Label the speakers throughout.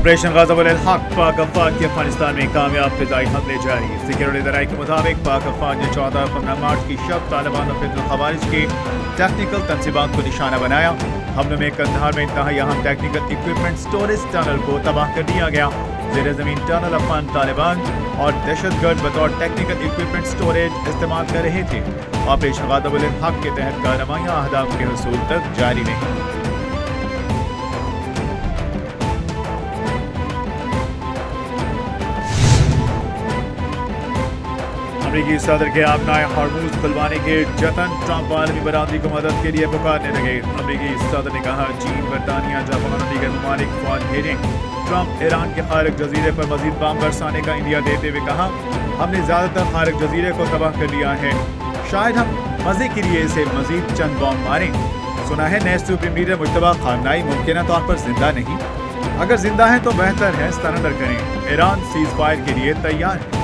Speaker 1: Operation Gaza ul Haq पाक अफवाज के अफगानिस्तान में कामयाब फिजाई हमले जारी। सिक्योरिटी ज़राए के मुताबिक पाक अफवाज ने 14 और 15 मार्च की शब तालिबान और फिज़्ल खवारिज के टेक्निकल तंसीबात को निशाना बनाया। हमले में कंधार में इंतहाई अहम टेक्निकल इक्विपमेंट स्टोरेज टनल को तबाह कर दिया गया। ज़ेर ज़मीन टनल अफगान तालिबान और दहशतगर्द बतौर टेक्निकल इक्विपमेंट स्टोरेज इस्तेमाल कर रहे थे। ऑपरेशन गाज़ा उल हक के तहत कार्रवाइयाँ अहदाफ के हसूल तक जारी रहीं। अमरीकी सदर के आबनाए हॉर्मूज खुलवाने के जतन ट्रंप आलमी बरादरी को मदद के लिए पुकारने लगे। अमरीकी सदर ने कहा चीन, बरतानिया, जापान और दीगर ममालिक फौज भेजें। ट्रंप ईरान के खारिक जजीरे पर मजीद बम बरसाने का इंदिया देते हुए कहा हमने ज़्यादातर खारिक जजीरे को तबाह कर दिया है, शायद हम मजे के लिए इसे मजीद चंद बम मारें। सुना है नए सुप्रीम लीडर मुज्तबा खामनेई मुमकिन तौर पर जिंदा नहीं, अगर जिंदा है तो बेहतर है सरेंडर करें। ईरान सीज फायर के लिए तैयार है।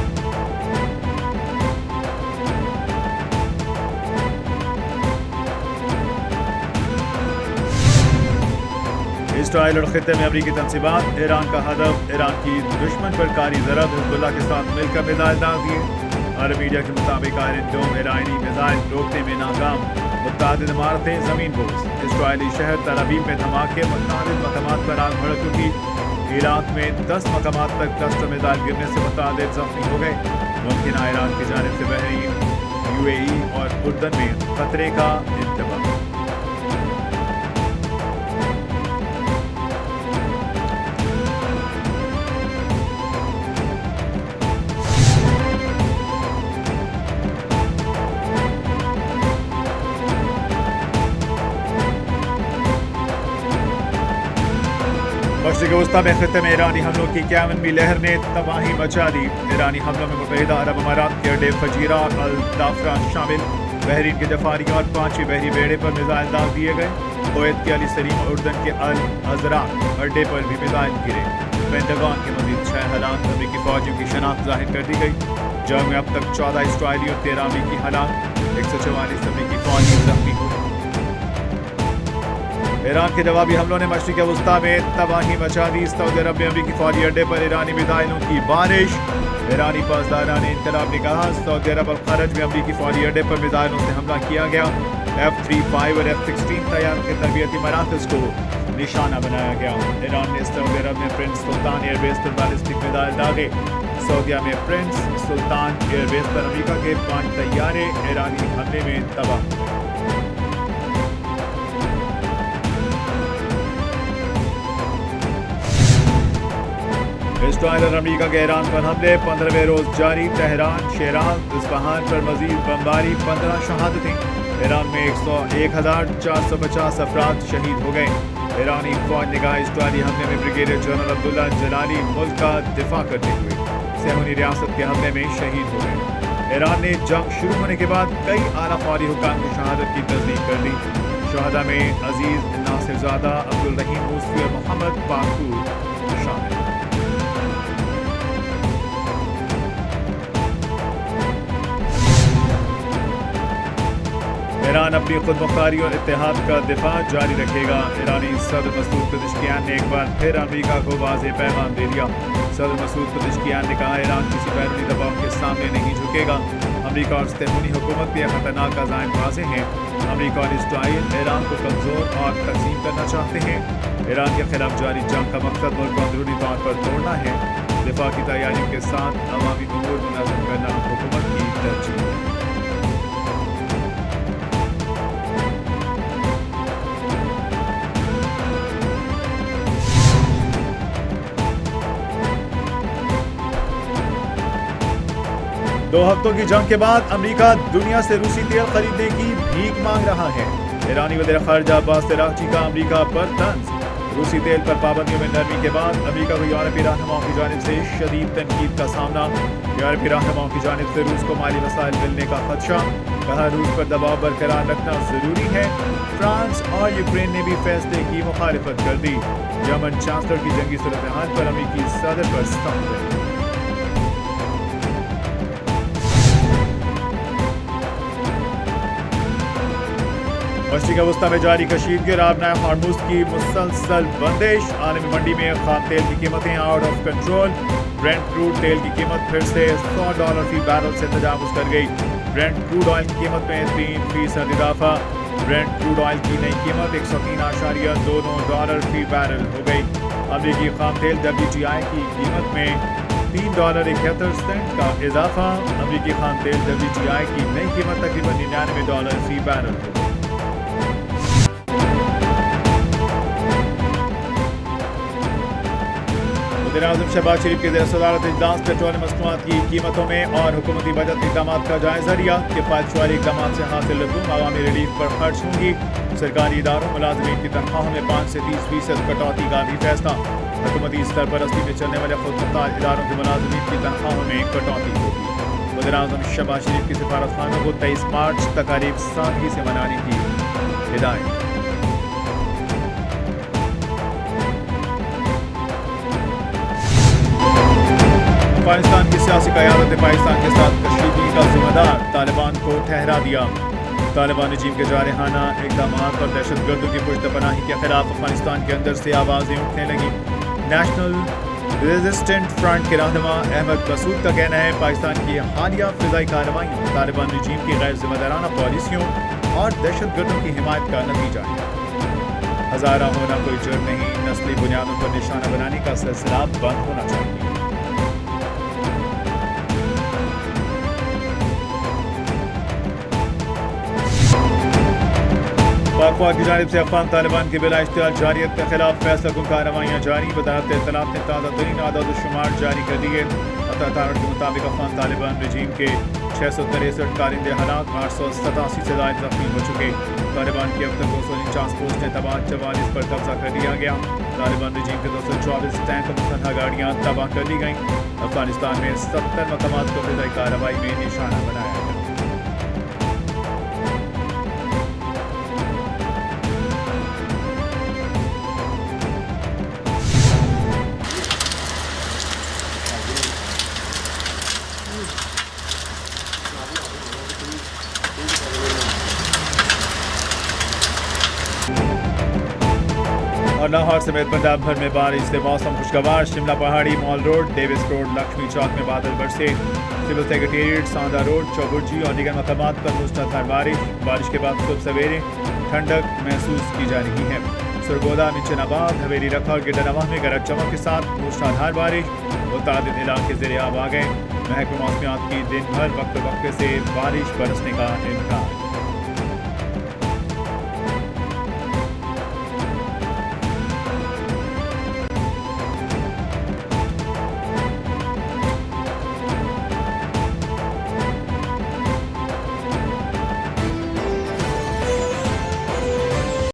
Speaker 1: इसराइल और खित्ते में अमरीकी तंसीबात। ईरान का हदफ ईरान की दुश्मन पर कारी ज़रब हिज़्बुल्लाह के साथ मिलकर मिसाइल दाग दिए। अरब मीडिया के मुताबिक आयरन डोम ईरानी मिसाइल रोकने में नाकाम, मुतअद्दिद इमारतें ज़मीन बोस। इसराइली शहर तल अवीव में धमाके, मुतअद्दिद मकामात पर आग भड़क उठी। इराक में 10 मकामात पर क्लस्टर मिसाइल गिरने से मुतअद्दिद ज़ख्मी हो गए। मुमकिन ईरान की जानिब से बहरीन, UAE और उर्दन में खतरे का इंतबाह। मशरिक़ वस्ता में खित्ते में ईरानी हमलों की क्यामनवी लहर ने तबाही मचा दी। ईरानी हमलों में मुत्तहिदा अरब अमारात के अड्डे फजीरा और अल दाफरा शामिल। बहरीन के जफारी और 5वीं बहरी बेड़े पर मिसाइल दाग दिए गए। कुवैत के अली सलीम और उर्दन के अल अज़राक अड्डे पर भी मिसाइल गिरे। पेंटागन के मजीद 6 हलाक अमरीकी फौजियों की शनाख्त जाहिर कर दी गई। जंग में अब तक 14 इसराइली और 13 अमरीकी हलाक, 144 अमरीकी फौजी जख्मी हुए। ईरान के जवाबी हमलों ने मशरिक़ वस्ता में तबाही मचा दी। सऊदी अरब में अमरीकी फौजी अड्डे पर ईरानी मिसाइलों की बारिश। ईरानी पासदारान इनकलाब ने कहा सऊदी अरब और खरज में अमरीकी फौजी अड्डे पर मिसाइलों से हमला किया गया। F-35 और F-16 तैयारों के तरबियती मराकज़ को निशाना बनाया गया। ईरान ने सऊदी अरब में प्रिंस सुल्तान एयरबेस पर बैलिस्टिक मिसाइल दागे। सऊदीया में प्रिंस सुल्तान एयरबेस पर अमरीका के 5 तैयारे ईरानी हमले में तबाह। इसराइल और अमरीका के ईरान पर हमले 15वें रोज जारी। तेहरान, शेराज, इस्फहान पर मजीद बमबारी, 15 शहादतें। ईरान में 1450 अफराद शहीद हो गए। ईरानी फौज ने कहा इसराइली हमले में ब्रिगेडियर जनरल अब्दुल्ला जलाली मुल्क का दिफा करते हुए सेहूनी रियासत के हमले में शहीद हो गए। ईरान ने जंग शुरू होने के बाद कई आला फौजी हुकाम की शहादत की तस्दीक कर दी। शहदा में अजीज नासिरजादा, अब्दुल रहीम मूसवी और मोहम्मद पाकूर शामिल। ईरान अपनी खुद मुख्तारी और इत्तेहाद का दिफा जारी रखेगा। ईरानी सदर मसूद पेज़ेशकियान ने एक बार फिर अमरीका को वाज़ेह पैगाम दे दिया। सदर मसूद पेज़ेशकियान ने कहा ईरान किसी बैरूनी दबाव के सामने नहीं झुकेगा। अमरीका और सेहूनी हुकूमत भी खतरनाक अज़ाइम वाज़ेह हैं। अमरीका और इसराइल ईरान को कमज़ोर और तकसीम करना चाहते हैं। ईरान के खिलाफ जारी जंग का मकसद मुल्क को अंदरूनी तौर पर तोड़ना है। दिफा की तैयारियों के साथ अवामी उमूर मुनज़्ज़म करना हुकूमत की तरजीह है। दो हफ्तों की जंग के बाद अमेरिका दुनिया से रूसी तेल खरीदने की भीख मांग रहा है। ईरानी वज़ीर ख़ारिजा अब्बास अराग़ची का अमेरिका पर तंज। रूसी तेल पर पाबंदियों में नरमी के बाद अमेरिका को यूरोपीय रहनुमाओं की जानिब से शदीद तनकीद का सामना। यूरोपीय रहनुमाओं की जानिब से रूस को माली वसाइल मिलने का खदशा। कहा रूस पर दबाव बरकरार रखना जरूरी है। फ्रांस और यूक्रेन ने भी फैसले की मुखालिफत कर दी। जर्मन चांसलर की जंगी सूरत हाल पर अमेरिकी सदर पर सख्त। مشرق وسطی میں جاری کشیدگی اور آبنائے ہارموز کی مسلسل بندش، عالمی منڈی میں خام تیل کی قیمتیں out of control. Brent crude تیل کی قیمت پھر سے $100 فی بیرل سے تجاوز کر گئی۔ برینٹ کروڈ آئل کی قیمت میں 3% اضافہ۔ برینٹ کروڈ آئل کی نئی قیمت $103.29 فی بیرل ہو گئی۔ امریکی خام تیل WTI کی قیمت میں $3.71 کا اضافہ۔ امریکی خام تیل WTI کی نئی قیمت تقریباً $99 فی بیرل ہو گئی۔ وزیراعظم شہباز شریف کے زیر صدارت اجلاس پیٹرول مصنوعات کی قیمتوں میں اور حکومتی بجٹ اقدامات کا جائزہ لیا۔ کفایت شماری اقدامات سے حاصل رقوم عوامی ریلیف پر خرچ ہوں گی۔ سرکاری اداروں ملازمین کی تنخواہوں میں 5 سے 30% کٹوتی کا بھی فیصلہ۔ حکومتی سرپرستی میں چلنے والے خود مختار اداروں کے ملازمین کی تنخواہوں میں کٹوتی ہوگی۔ وزیراعظم شہباز شریف کی سفارت خانوں کو 23 مارچ تقاریب سادگی سے منانے کی ہدایت۔ افغانستان کی سیاسی قیادت نے پاکستان کے ساتھ کشیدگی کا ذمہ دار طالبان کو ٹھہرا دیا۔ طالبان رجیم کے جارحانہ اقدامات اور دہشت گردوں کی پشت پناہی کے خلاف افغانستان کے اندر سے آوازیں اٹھنے لگیں۔ نیشنل ریزسٹنٹ فرنٹ کے رہنما احمد مسعود کا کہنا ہے پاکستان کی حالیہ فضائی کارروائیاں طالبان رجیم کی غیر ذمہ دارانہ پالیسیوں اور دہشت گردوں کی حمایت کا نتیجہ ہے۔ ہزارہ ہونا کوئی جرم نہیں، نسلی بنیادوں پر نشانہ بنانے کا سلسلہ بند ہونا چاہیے۔ پاک فوج کی جانب سے افغان طالبان کی بلا اشتعال جارحیت کے خلاف فیصلہ کن کارروائیاں جاری۔ وزارت اطلاعات نے تازہ ترین اعداد و شمار جاری کر دیے۔ اطلاعات کے مطابق افغان طالبان رجیم کے 663 کارندے ہلاک، 887 سے زائد زخمی ہو چکے۔ طالبان کی اب تک 249 پوسٹیں تباہ، 44 پر قبضہ کر لیا گیا۔ طالبان رجیم کے 224 ٹینک اور مسلح گاڑیاں تباہ کر دی گئیں۔ افغانستان میں 70 مقامات کو فضائی کارروائی میں نشانہ بنایا گیا۔ اور لاہور سمیت پنجاب بھر میں بارش سے موسم خوشگوار۔ شملہ پہاڑی، مال روڈ، ڈیوس روڈ، لکشمی چوک میں بادل برسے۔ سول سیکریٹریٹ، ساندہ روڈ، چوبرجی اور دیگر مقامات پر موسلادھار بارش کے بعد صبح سویرے ٹھنڈک محسوس کی جا رہی ہے۔ سرگودا، منچن آباد، حویلی رکھا اور گرڈا نواں میں گرج چمک کے ساتھ موسلادھار بارش۔ متعدد علاقے زیر آب آ گئے۔ محکمہ موسمیات کی دن بھر وقفے سے بارش برسنے کا امکان۔